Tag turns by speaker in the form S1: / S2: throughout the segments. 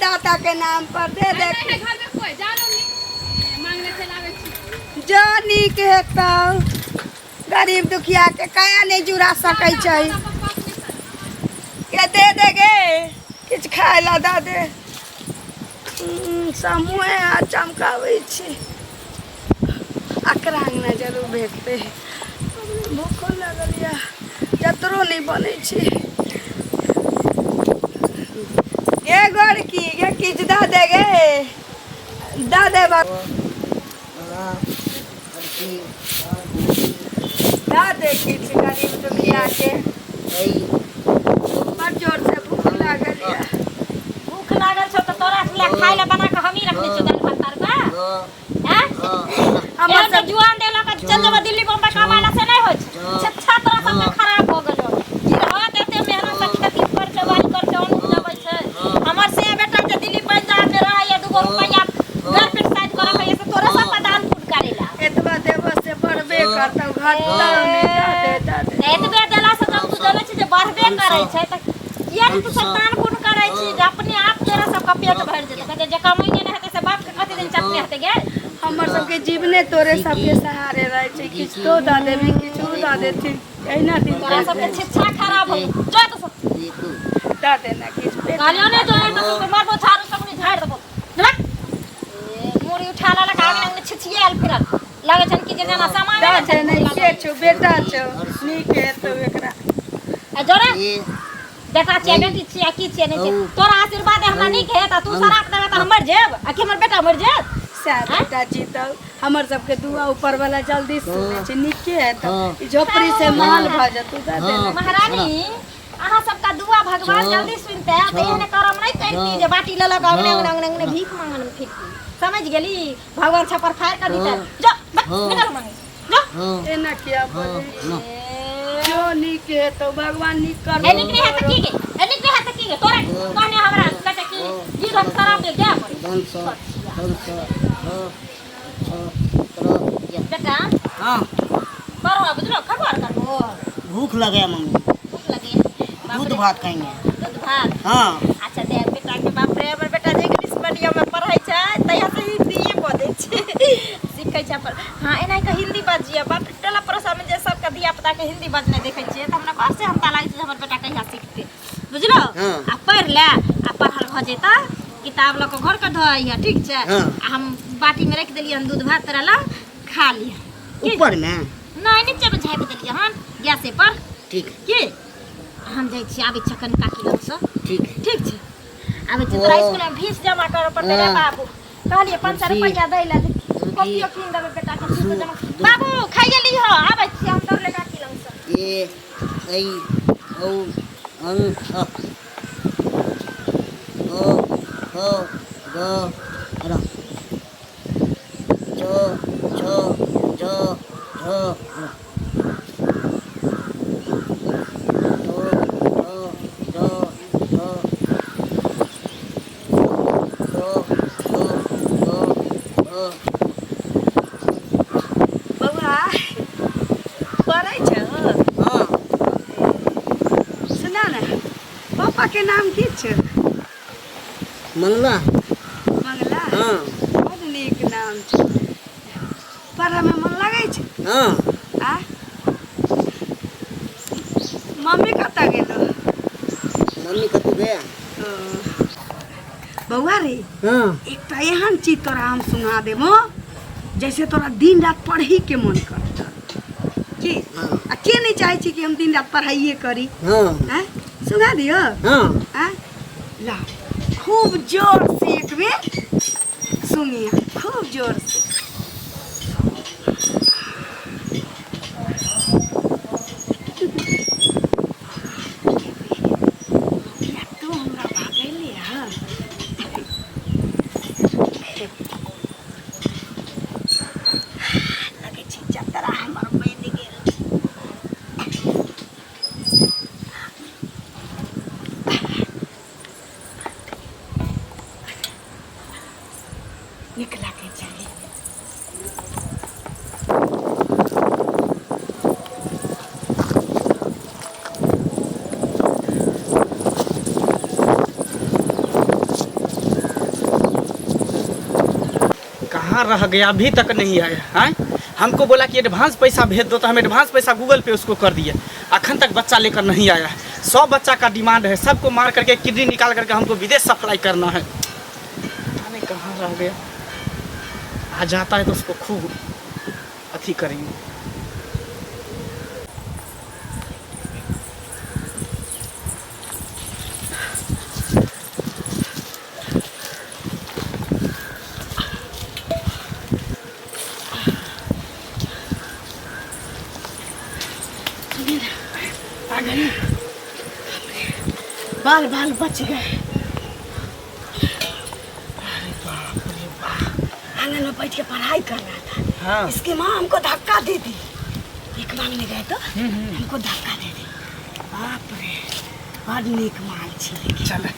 S1: दाता के नाम पर दे दे जानी के हेतौ गरीब दुखिया के काया नहीं जुड़ा सकै छै के दे दे गे किछ खाय ला दा दे समूह आ चमकाबै छी अकरांग न जरूर भेटते भूखो लगल या जतरो नहीं बने छी ये गोड़ की ये किछ दा दे गे दा दे दा दे किछ गरीब दुखिया के बड़ जोर से भूख लागल या
S2: भूख लागल छ त तोरा ले खाय ले बना के हमही रखने छ दाल भात का हैं हमर से जुआन देला का चल जब दिल्ली बम्बई कमाला से नहीं होय छछा तरह सब खराब हो गेलो गिरवा देते मेहनत से खेती कर के वाली कर के उपजाबै छै हमर से बेटा जे दिल्ली पंजाब में रह या 2 रुपया घर पे साइड कर के से तोरा सब दान फूट करेला
S1: एतबा देव से बढ़बे करतौ घटतौ नहीं
S2: एतबे देला से तू जानै छी जे बढ़बे करै छै त किया तू सब दान फूट करै छी जे अपने आप तेरा सब का पेट भर जेतै कहते जे कमाई नहीं हेतै से बाप के कते दिन चटनी हेतै गे
S1: हमर सबके जीवने तोरे सबके सहारे रहे छै किछ तो दा देबी किछ दा देती एना दिन
S2: तोरा सबके शिक्षा खराब हो जो तो सब
S1: दा देना किछ
S2: गालियों ने जो तो मारबो झाड़ू सबनी झाड़ देबो चला मोरी उठा ला का आगे छिछियल फिरल लागे छन कि जे ना सामान
S1: दा दे नहीं के छु बेटा छु नीक है तो एकरा
S2: ए जोरे बेटा छिया बेटी छिया की छिया नहीं छिया तोरा आशीर्वाद हमरा नीक है त तू सराक देबे त हमर जेब आखि हमर बेटा मर जेब
S1: बेटा जीतौ हमर सबके दुआ ऊपर वाला जल्दी सुने छै नीके है तो झोपड़ी से महल भ जतौ दा दे
S2: महारानी अहाँ सबका दुआ भगवान जल्दी सुनते त एहने करम नहीं करती जे बाटी ल लगा अंगने भीख मांगन में फिरती समझ गेली भगवान छपर फायर कर दीते जो निकल मांगे जो
S1: एना किया बोले जो नीक है तो भगवान नीक कर
S2: ए नीक नहीं है त की गे ए नीक नहीं है त की गे तोरा कहने हमरा कहते की जीवन खराब दे क्या पड़ी बेटा
S3: हां
S2: करो बुझलो खबर करो
S3: भूख लगे मम्मी
S2: भूख लगे
S3: दूध भात खाएंगे
S2: दूध भात
S3: हां
S2: अच्छा दे बेटा के बाप रे हमर बेटा जे इंग्लिश मीडियम में पढ़ै छै तया से हिंदी पढ़ै छै सीखै छै पर हां एना के हिंदी बाजिया बाप टला परोसा में जे सब के धिया पुता के हिंदी बजने देखै छियै त हमरा पास से हम ता लागै छै हमर बेटा कहिया सीखते बुझलो आ पढ़ ले आ पढ़ल भ जेता किताब ल के घर के धइया ठीक छै हम बाटी में रख देलियन दूध भात तोरा ला खा लिया
S3: ऊपर में
S2: नहीं नीचे में झाइप देलिए हम गैस पर
S3: ठीक
S2: की हम जाई छी आबे छकन काकी लग से
S3: ठीक
S2: ठीक छै आबे छी तोरा स्कूल में फीस जमा कर पड़ते रे बाबू कहलिए 500 रुपया दै ला कॉपियो कीन देबे बेटा के फीस जमा बाबू खाइए ली हो आबे छी हम तोर ले काकी लग से
S3: ए ऐ औ अन ओ हो गो रा जो जो जो जो
S1: के नाम की छै
S3: मंगला
S1: मंगला
S3: हां
S1: बहुत नीक नाम छै पढ़े में मन लगे छै
S3: हां
S1: आ मम्मी कत गेलो
S3: मम्मी कत गया
S1: बउआ रे
S3: हां
S1: एकटा एहन चीज तोरा हम सुना देबो जैसे तोरा दिन रात पढ़ही के मन करता की आ के नहीं चाहे छी कि हम दिन रात पढ़ाइए करी
S3: हां
S1: हैं सुना दियो
S3: हां
S1: हैं ला खूब जोर से एक बेर सुनिए खूब जोर से तू हमरा भागे ले हां लगे छी जतरा हमर बन गेल निकला के चाहिए
S4: कहाँ रह गया, अभी तक नहीं आया है। हमको बोला कि एडवांस पैसा भेज दो, तो हम एडवांस पैसा गूगल पे उसको कर दिए, अखन तक बच्चा लेकर नहीं आया। 100 बच्चा का डिमांड है, सबको मार करके किडनी निकाल करके हमको विदेश सप्लाई करना है। अरे कहाँ रह गया, आ जाता है तो उसको खूब अथी करेंगे।
S1: बाल बाल बच गए। आंगन में बैठ के पढ़ाई कर रहा था।
S4: हाँ।
S1: इसकी माँ हमको धक्का दे दी। भीख मांगने गए तो हमको धक्का दे दी। बाप रे, बड़ नीक माल छी।
S4: चल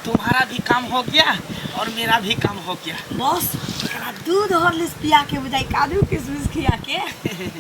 S4: तुम्हारा भी काम हो गया और मेरा भी काम हो गया।
S1: बस एकरा दूध हॉर्लिक्स पिया के बजाय काजू किशमिश खिया के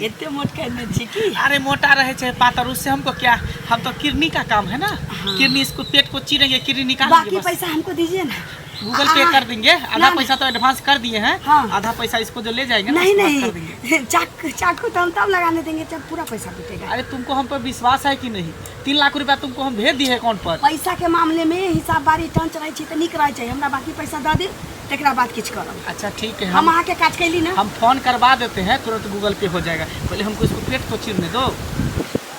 S1: इतने मोट करने छी की।
S4: अरे मोटा रहे चाहे पातर, उससे हमको क्या, हम तो किडनी का काम है ना।
S1: हाँ।
S4: किडनी, इसको पेट को चीरेंगे, किडनी निकालेंगे।
S1: बाकी
S4: बस
S1: पैसा हमको दीजिए ना।
S4: गूगल पे कर देंगे। आधा पैसा तो एडवांस कर दिए हैं।
S1: हाँ।
S4: आधा पैसा इसको जो ले जाएंगे ना,
S1: नहीं
S4: उसके बाद कर देंगे।
S1: नहीं, चाकू तो हम तब लगाने देंगे जब पूरा पैसा बिकेगा।
S4: अरे तुमको हम पर विश्वास है कि नहीं? 3 लाख रुपया तुमको हम भेज दिए अकाउंट पर।
S1: पैसा के मामले में हिसाब बारी टंच रहे छी तो निक रहे चाहिए। हमरा बाकी पैसा दे दे, तेकरा बाद किछ करब।
S4: अच्छा ठीक है,
S1: हम अहाँ के काज कैली ना।
S4: हम फोन करवा देते हैं, तुरंत गूगल पे हो जाएगा। पहले हमको इसको पेट को चीरने दो।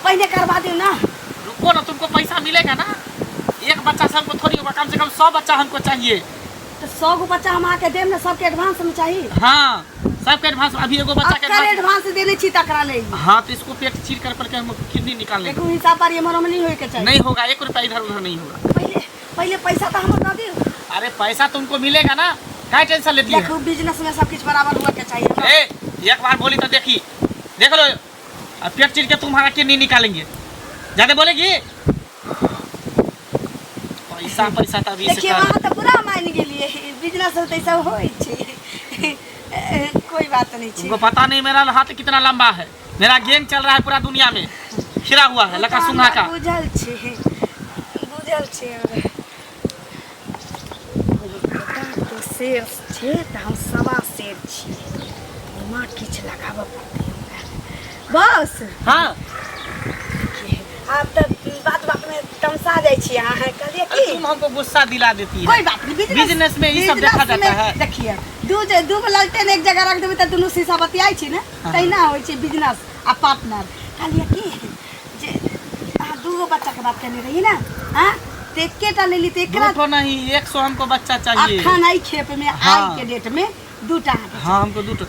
S1: पहले करवा दो ना।
S4: रुको ना, तुमको पैसा मिलेगा ना। एक बच्चा से हमको थोड़ी होगा, कम से कम 100 बच्चा हमको चाहिए।
S1: तो 100 गो बच्चा हम आके देम ना, सबके एडवांस में चाहिए।
S4: हाँ, सबके एडवांस। अभी एगो बच्चा के
S1: अक्कर एडवांस देले छी तकरा ले।
S4: हाँ, तो इसको पेट चीर कर के हम किडनी निकाल लेंगे।
S1: देखो हिसाब बारी हमारा में नहीं होए के चाहिए।
S4: नहीं होगा, 1 रुपया इधर उधर नहीं होगा।
S1: पहले पैसा तो हम दे दियो।
S4: अरे पैसा तुमको मिलेगा ना, क्या टेंशन लेती है?
S1: देखो बिजनेस में सब कुछ बराबर हुआ के चाहिए।
S4: एक बार बोली तो देखी, देख लो, अब पेट चीर के तुम्हारा किडनी निकालेंगे। ज्यादा बोलेगी? पैसा पैसा तभी से
S1: देखिए वहाँ तो पूरा मान गेलिए, बिजनेस होते सब होई छी। कोई बात नहीं छी।
S4: तुमको पता नहीं मेरा हाथ कितना लंबा है। मेरा गैंग चल रहा है पूरा दुनिया में, खिरा हुआ है लका सुंघा का।
S1: बुझल छी, बुझल छी। तो शेर छे तो हम सवा शेर छी। माँ किछ लगाबऽ पड़तै हमरा। बस
S4: हाँ,
S1: आप तो बात में तमसा जाइ छी। अहाँ कहलिए कि
S4: तुम हमको गुस्सा दिला देती है।
S1: कोई बात नहीं,
S4: बिजनेस में ये सब देखा जाता है।
S1: देखिए दू लालटेन एक जगह रख देबै त दुनू शीशा बतियाइ छी ना, तहिना होइ छै बिजनेस आ पार्टनर। कहलिए कि जे अहाँ 2 बच्चा के बात करने रही ना, हां तो एकेटा लेली त एकरा
S4: तो नहीं, 100 हमको बच्चा चाहिए।
S1: अखन आई खेप में
S4: हाँ।
S1: आई के डेट में 2टा।
S4: हाँ, हमको 2
S1: त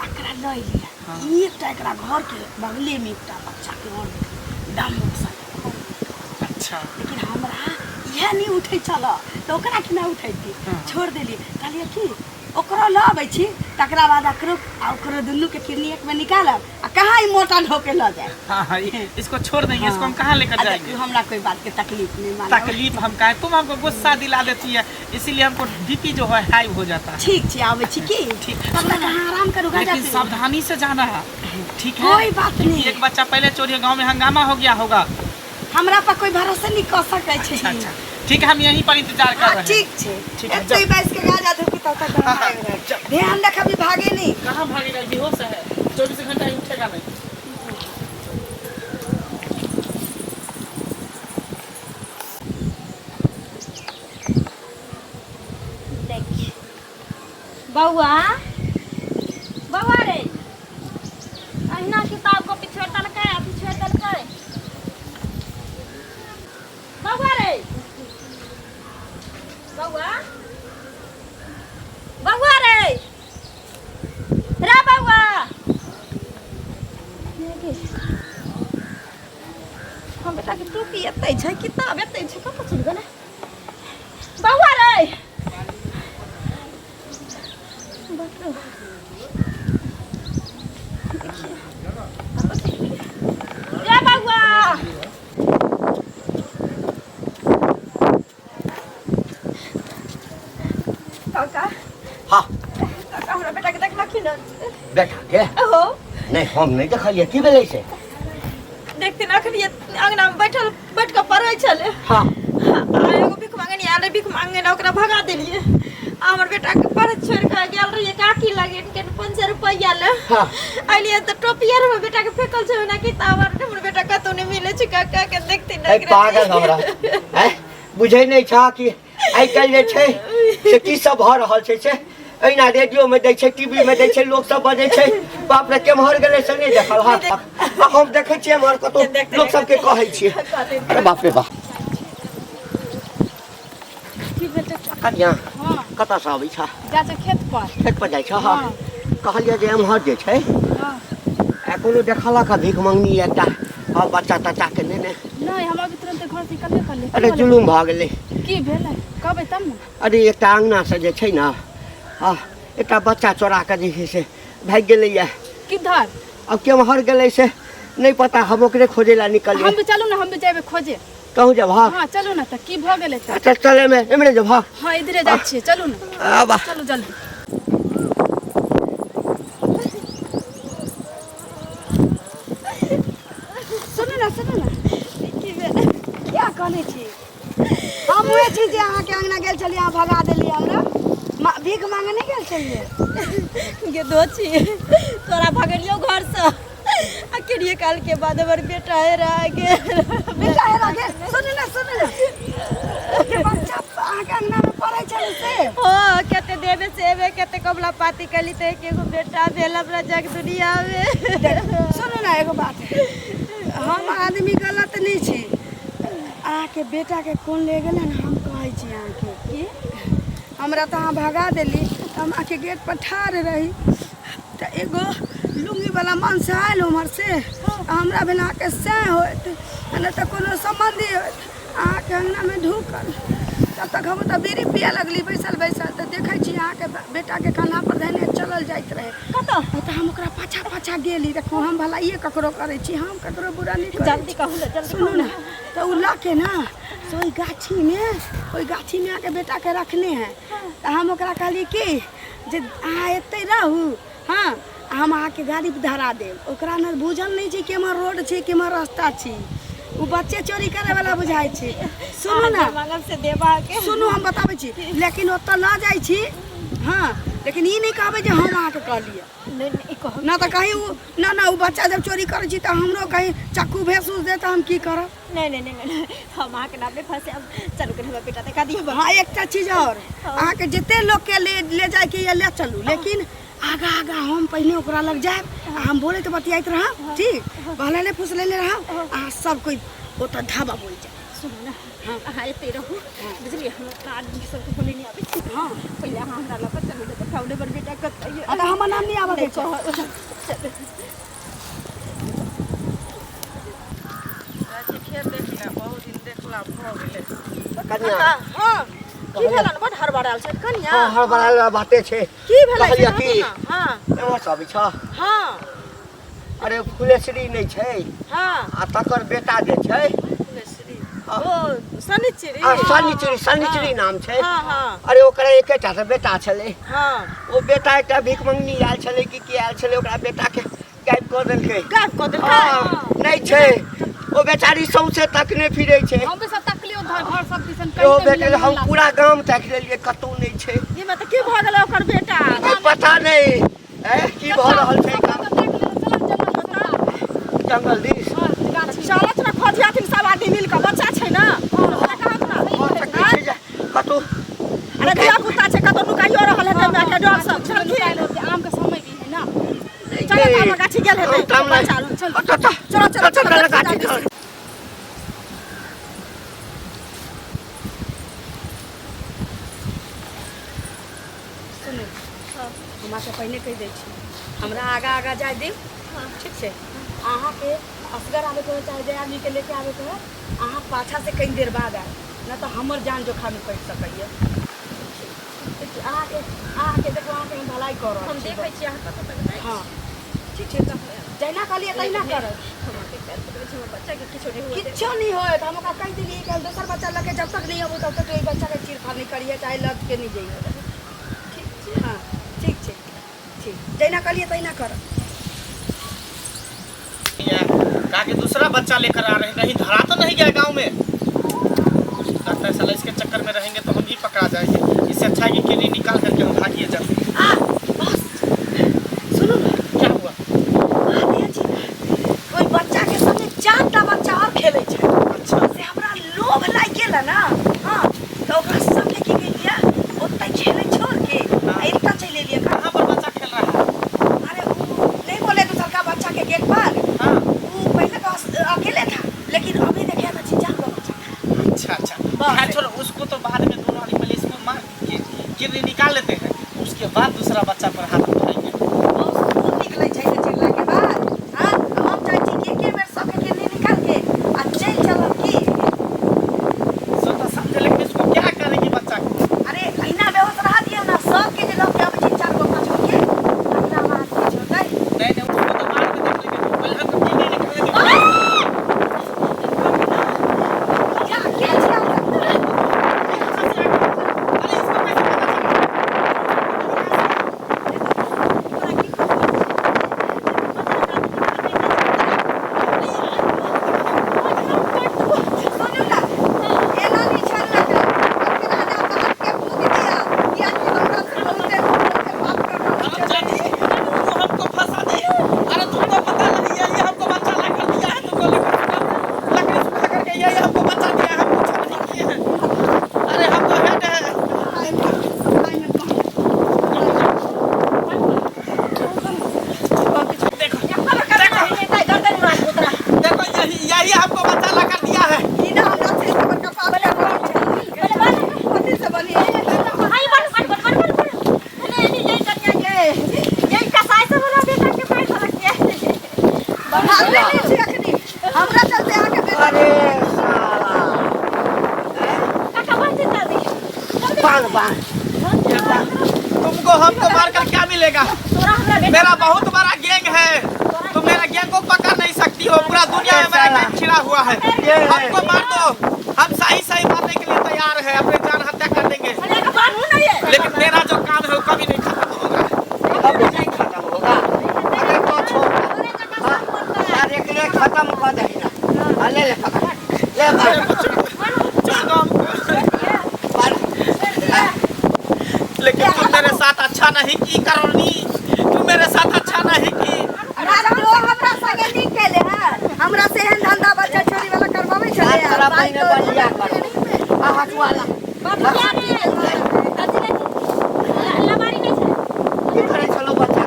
S1: एकरा लइ लिया।
S4: हाँ।
S1: एकटा एकरा घर के बगले में एकटा बच्चा के और दाम सा।
S4: अच्छा,
S1: लेकिन हमरा यह नहीं उठे चल तो ओकरा कि ना उठैती।
S4: हाँ।
S1: छोड़ देली। कहलिए कि ओकरो ल आबै छी, तकरा बाद ओकरो दुनू के किडनी एक में निकालब आ कहाँ ई मोटा ढोके ल जाए।
S4: हाँ, इसको छोड़ देंगे। इसको हम कहाँ लेकर जाएंगे?
S1: हमरा कोई बात के तकलीफ नहीं मानो।
S4: तकलीफ हम का है, तुम हमको गुस्सा दिला देती है, इसीलिए हमको बीपी जो है हाई हो जाता है।
S1: ठीक छी, आबै छी की।
S4: ठीक।
S1: तब तक अहाँ आराम करू।
S4: लेकिन सावधानी से जाना है, ठीक है?
S1: कोई बात नहीं।
S4: एक बच्चा पहले चोरी, गांव में हंगामा हो गया होगा।
S1: हमरा पर कोई भरोसा नहीं कर सकै छै।
S4: अच्छा, ठीक है, हम यहीं पर इंतजार कर रहे हैं।
S1: ठीक छै।
S4: ठीक है,
S1: एतै बैस के गाजा धुकी तब तक ध्यान रख, अभी भागे नहीं।
S4: कहाँ भागेगा, बेहोश है। 24 घंटा ही उठेगा नहीं।
S2: बउआ, बउआ रे, अहिना किताब को पिछड़ तलकै। बउआ रे, बउआ, बउआ रे, रे बउआ। हम बेटा के टोपी एतै छै, किताब एतै छै, कतऽ चलि गेलै बउआ रे? रे बउआ, काका।
S3: हाँ
S2: काका हमरा बेटा के देखलखिन न?
S3: बेटा के
S2: ओहो
S3: नहीं, हम नहीं देखलिए। की भेलै से?
S2: देखते ना अखन अंगना में बैठ के पढ़ै छले।
S3: हाँ,
S2: एगो भीख मांगनी आले, भीख मांगे ना ओकरा भगा देलिए। हमर बेटा के पर छोड़ के गेल रहिए काकी लगे के 500 रुपया ले
S3: हाँ।
S2: आइलिए त टोपिया रे बेटा के फेकल छै ना कि तावर हमर बेटा कतो नहीं मिले छै काका के देखते
S3: ए
S2: नहीं
S3: पागल हमरा हैं बुझै नहीं छा कि आइ काल्हि जे छै से की सब भ रहल छै से एना रेडियो में दै छै टीवी में दै छै लोग सब बजै छै बाप रे केम्हर गेलै से नहीं देखल हां हम देखै छियै हमर कतो लोग सब के कहै छियै अरे बाप रे बाप
S1: की बेटा
S3: कन्या
S1: हां
S3: कतऽ से आबै छा
S1: जा छै खेत पर
S3: जाइ छ हां कहलिए जे एम्हर जे छै
S1: हां
S3: आ कोनो देखला का भीख मंगनी एकटा आ बच्चा तच्चा के नेने
S1: नहीं हम अभी तुरंत घर से निकलबे करले
S3: अरे जुलुम भ गेलै
S1: की भेलै कहबै तब ने
S3: अरे एकटा अंगना से जे छै ना एकटा बच्चा चोरा के जे छै से भागि गेलैया
S1: किधर
S3: अब केम्हर गेलै से नहीं पता हम ओकरे खोजे ला निकलिए
S1: हम भी चलू ना हम भी जेबे खोजे
S3: कहूँ जब हाँ
S1: हां चलू ना त की भ गेलै त
S3: अच्छा चले में एमरे जब हाँ
S1: हां इधरे जाइ छियै चलू ना
S3: अब
S1: चलू जल्दी सुनू ना
S2: की भेल
S1: क्या कहने छी हम उहे छी जे अहाँ के अंगना गेल छलिए अहाँ भगा देलिए हमरा भीख मांगे नहीं गेल छलिए
S2: गे दोची तोरा भगलियो घर से आ केरिए काल के बाद हमर बेटा है रह गेल
S1: बेटा है रगे सुन ना के बच्चा अहाँ के अंगना में पड़ै छले से
S2: हां केते देबे सेबे केते कबला पाती कली ते एगो बेटा भेल हमरा जग दुनिया में
S1: सुनो ना एगो बात हम आदमी गलत नहीं छी अहाँ के बेटा के कौन ले गेल ना हम कहै छी अहाँ के की हमरा तो अहाँ भगा देली हम अहाँ के गेट पर ठाड़ रही तो एगो लुंगी वाला मन से आयल उमर से हमरा बिना के से होत न तो कोनो संबंधी होत अहाँ के अंगना में ढुकल तब तक हम तो बीड़ी पिया लगली बैसल तो देखै छी अहाँ के बेटा के खाना पर धने चलल जाइत रहे
S2: कतो
S1: तो हम ओकरा पाछा गेली देखो हम भला ये ककरो करै छी हम ककरो बुरा नहीं करै
S2: जल्दी कहू ना जल्दी
S1: सुनू ना तो उ लाके ना से ओई गाछी में आके बेटा के रखने हैं तो हम ओकरा कहली कि जे अहाँ एते रहू हाँ हम अहाँ के गाड़ी पे धरा देब ओकरा न बुझल नहीं छी केम्हर रोड छी केम्हर रास्ता छी उ बच्चे चोरी करे वाला बुझाई छी सुनू ना
S2: मंगल से देबा के
S1: सुनू हम बताबै छी लेकिन ओतऽ ना जाइ छी हाँ लेकिन ई नहीं कहबै जे हम अहाँ के कहलिए
S2: नहीं कहू
S1: ना तो कहीं ना उ बच्चा जब चोरी करे छी तो हमरो कहीं चाकू भेसूस दे तो हम की करब
S2: नहीं हम अहाँ के नाम में फंसे अब चलू के हमरा बेटा दिखा दिया
S1: हाँ एकटा चीज और अहाँ के जते लोग के ले जाए के ले चलू लेकिन आगा हम पहले ओकरा लग जाए हम बोले तो बतियाइत रहा ठीक पहले ले फुस ले रहा आ सब कोई ओत ढाबा बोल जाए
S2: सुनो ना अहाँ एते रहू बुझलिए हम आदमी सब बोले नहीं आबे हां पहले अहाँ हमरा लग चलू तो खाउले पर बेटा कत
S1: आ तो हमर नाम नहीं आवे के
S5: खेत देखला बहुत दिन देखला भ गेलै
S3: कन्या
S2: हां की भेलन बड हड़बड़ाल छै कन्या
S3: हाँ हड़बड़ाल बाते छै
S2: की भेलै
S3: कहलिए कि
S2: हां
S3: एमहर से आबै छ
S2: हां
S3: अरे फुलेश्वरी नहीं छै
S2: हां
S3: आ तकर बेटा जे छै
S2: ओ शनिचरी
S3: शनिचरी नाम छै
S2: हां हां
S3: अरे ओकरा एकेटा से बेटा छलै
S2: हां
S3: ओ बेटा एकटा भीख मंगनी आयल छलै कि आयल छलै ओकरा बेटा के गायब कऽ देलकै
S2: गायब कऽ देलकै
S3: नहीं छै ओ बेचारी सौंसे तकने फिरै छै
S1: हम भी सब तकलियो घर सब दिसन
S3: ओ बेटे हम पूरा गांव तक लेलिए कतौ नहीं छै
S2: ई में त की भ गेलै ओकर बेटा
S3: पता नहीं की भ रहल छै जंगल दिस
S2: चलत ना खोजियाथिन सब आदमी मिल के बच्चा छै ना
S3: कतौ
S2: अरे धिया पुता छै कतौ नुकाइयो रहल हेतै माय के डर सब
S1: आम के समय भी है ना
S2: चलो त हम गाछी गेल हेतै चलो
S3: गाछी
S1: सुनू हमरा के पहले कह दै छी हमरा आगा जाय दे ठीक छै अहाँ के असगर आवे के चाहे जे आदमी के लेके आवे के अहाँ पाछा से कई देर बाद आए ना तो हमर जान जोखा में पड़ सकैए अहाँ के देखो अहाँ के भलाई कर
S2: हम देखै छी अहाँ कत तक
S1: हाँ ठीक छै त जैना कहलिए तैना करब
S2: बच्चा के किछो नहीं होय
S1: किछो नहीं होत हम ओकरा कह देलिए कि दोसर बच्चा लगे जब तक नहीं आबो तब तक ई बच्चा के चीरफाड़ नहीं करिए चाहे लत के नहीं जाइए ठीक छै हाँ ठीक छै ठीक जैना कहलिए तैना करब
S4: कहा कि दूसरा बच्चा लेकर आ रहे हैं, कहीं धरा तो नहीं गया गांव में। लगता है साला इसके चक्कर में रहेंगे तो हम भी पकड़ा जाएंगे। इससे अच्छा है कि किडनी निकाल करके हम भागिए जाते।
S1: सुनो ना,
S4: क्या हुआ?
S1: आलिया जी कोई बच्चा के संगे 4टा बच्चा और खेले छै।
S4: अच्छा
S1: से हमरा लोभ लाग गेल ना। हां तो ओकरा संगे की गेलिया ओतै खेले छोड़ के इनका चले लिए।
S4: कहाँ पर बच्चा खेल रहा है?
S1: अरे वो नहीं बोले दूसरा का बच्चा के गेट पर।
S4: हाँ
S1: वो पहले तो अकेले था लेकिन अभी देखे ना 4 बच्चा।
S4: अच्छा अच्छा खैर छोड़ो उसको तो बाद में दोनों वाली पहले इसको मार के किडनी निकाल लेते हैं, उसके बाद दूसरा बच्चा पर हाथ उठाएंगे।
S1: बहुत निकले छै से चिल्ला के बाद। हां हम चाहे छी के बेर सबके किडनी निकाल के आ चल चलब की।
S4: सोचा समझे लेकिन इसको क्या करेंगे बच्चा को?
S1: अरे महीना बेहोश रहा दिया ना सबके जे लोग के अब 4 गो 5 गो के अपना मार के छोड़ दे।
S4: नहीं नहीं उसको तो बाद में देख लेंगे, पहले हम किडनी निकालेंगे।
S1: क्या क्या छिया सुनो ना एना नहीं छलना के अपना ना बात के फूक दिया या कि हमरा से बोलते बात करना।
S4: वो हमको फंसा दिया। अरे तुमको पता नहीं है ये हमको बच्चा ला कर दिया है, तुमको लेकर लकड़ी सुखा करके ये हमको बच्चा दिया है, हम कुछ नहीं किए हैं। अरे हम तो हेड है। देखो देखो यही हमको बच्चा ला कर दिया है।
S1: इना हमरा से खबर का पाप पति से बनी हमरा चलते आके बेटा
S3: अरे साला बांध
S4: तुमको हमको मारकर क्या मिलेगा? मेरा बहुत बड़ा गैंग है, तुम मेरा गैंग को पकड़ नहीं सकती हो। पूरा दुनिया में मेरा गैंग छिड़ा हुआ है। हमको मार दो, हम सही सही मारने के लिए तैयार है, अपने जान हत्या कर देंगे। लेकिन मेरा जो काम है वो कभी नहीं खत्म होगा।
S3: अब नहीं खत्म होगा। अरे तो छोड़ यार एक खत्म कर देना। ले ले पकड़ ले
S4: लेकिन तुम मेरे साथ अच्छा नहीं की करोनी, तुम मेरे साथ अच्छा नहीं की।
S1: हमरा संगे नहीं खेले है। हमरा से एहन धंधा बच्चा छोरी वाला करवावे छले यार।
S3: सारा महीने बलिया करो आ हाथ वाला की करे चलो बच्चा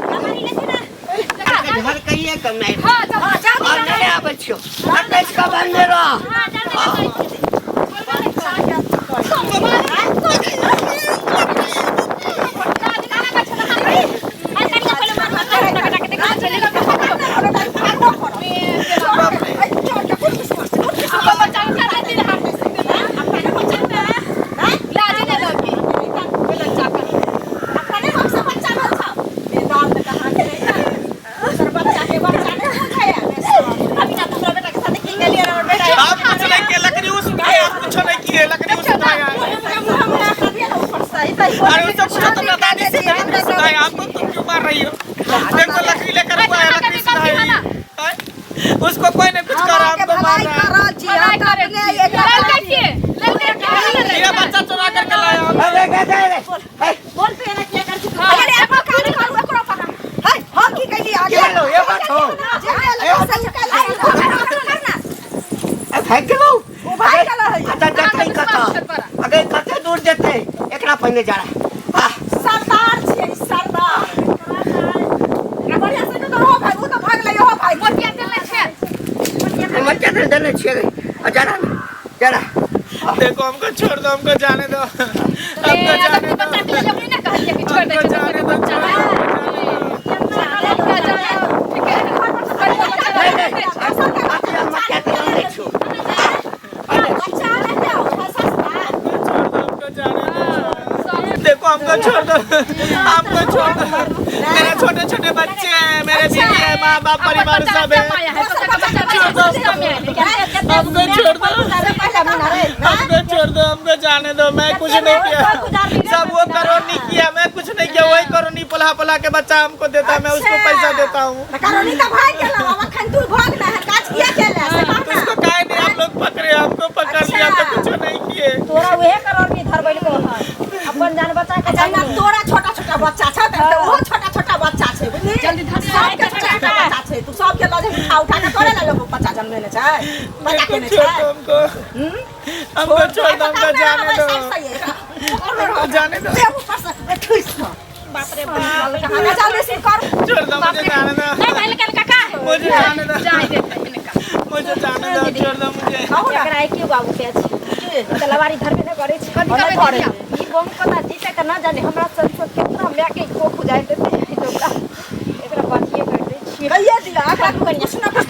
S3: घर कहिए कम नहीं। और नहीं आवे छियो हट का बंदे रहो।
S4: उसको कोई नहीं कुछ करा, हमको मार रहा है। ये बच्चा चुरा करके लाया हूँ।
S3: अरे गदे
S1: बोल पे ना क्या कर चुका अरे आपको खाने का हुआ करो पका है हम की कहिए आगे
S3: ये लो ये बात हो ए फेंक लो
S1: ओ भाई चला है
S3: अच्छा देखै कता अगर कते दूर जेते एकरा पहले जा रहा आ
S1: सरदार छे सरदार बढ़िया से तो हो भाई वो तो भाग ले हो भाई मोटिया देले छे
S3: मत देने छे जरा
S4: देखो हमको छोड़ दो, हमको जाने दो, हमको जाने दो, हमको जाने दो। देखो हमको छोड़ दो, हमको छोड़ दो। मेरे छोटे छोटे बच्चे हैं, मेरे बीवी है, माँ बाप परिवार सब है। हमको छोड़ दो, हमको छोड़ दो, हमको जाने दो। मैं कुछ नहीं किया, सब वो करोनी किया, मैं कुछ नहीं किया। वही करोनी पला पला के बच्चा हमको देता है, मैं उसको पैसा देता हूँ।
S1: करोनी का भाई केला अब खन तू भागना है काज किया केला से
S4: उसको काहे नहीं आप लोग पकड़े, हमको पकड़ लिया तो कुछ नहीं किए।
S1: थोड़े ना लोग बच्चा जन्म लेने चाहे बच्चा के नहीं
S4: छोड़
S1: चाहे
S4: दो हमको हमको छोड़ दो, हमको जाने दो जाने दो
S2: बाप रे बाप कहां
S1: जाने से कर
S4: छोड़ दो मुझे जाने दो
S2: नहीं भाई लगा काका
S4: मुझे जाने दो
S2: जाए दे इनका
S4: मुझे जाने दो छोड़ दो मुझे
S2: एकरा एक बाबू पे अछि तलवारी धरबे न करे छै
S1: नहीं करे
S2: ई बम पता जीते के ना जाने हमरा संसद कितना मैं के खोखु जाए देते एकरा बातिए कर दे छी
S1: कहिए दिया आखिर सुना कुछ